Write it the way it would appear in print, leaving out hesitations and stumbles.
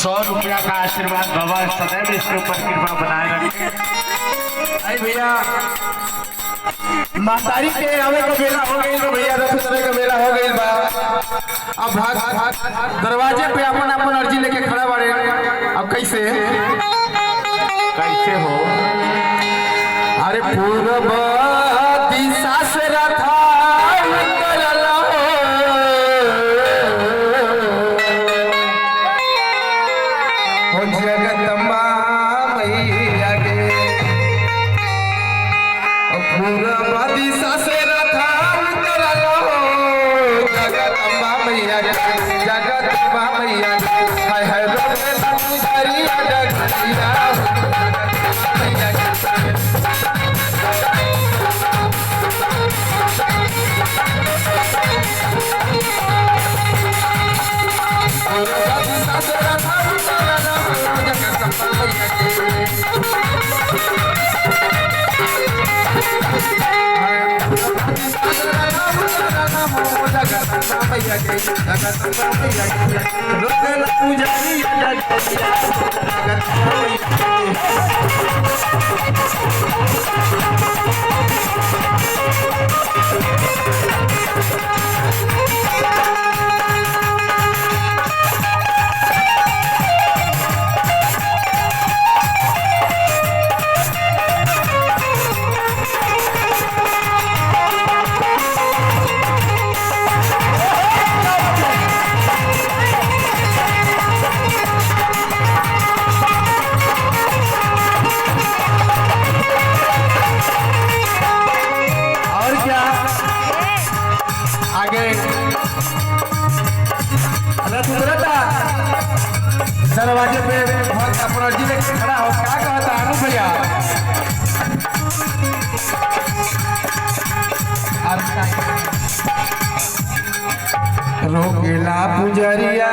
100 का आशीर्वाद बाबा सदैव इसके ऊपर कृपा बनाए रखे। अरे भैया महतारी के आवे का बेला हो गई तो भैया रथ चले का बेला हो गई बा। अब भाग दरवाजे पे अपन अपन अर्जी लेके खड़ा बाड़े। अब कैसे कैसे हो? अरे पूर्व दिशा से रथा निकलला हो जगदम्बा मैया के। पूर्व दिशा से रथा निकलला हो जगदम्बा मैया के। जगदम्बा मैया के हाय हाय रोवेला पुजारिया डगरिया जगदम्बा मैया के। दरवाजे पे अपन अर्जी लेके खड़ा हो क्या कहता है भैया? रोकेला पुजरिया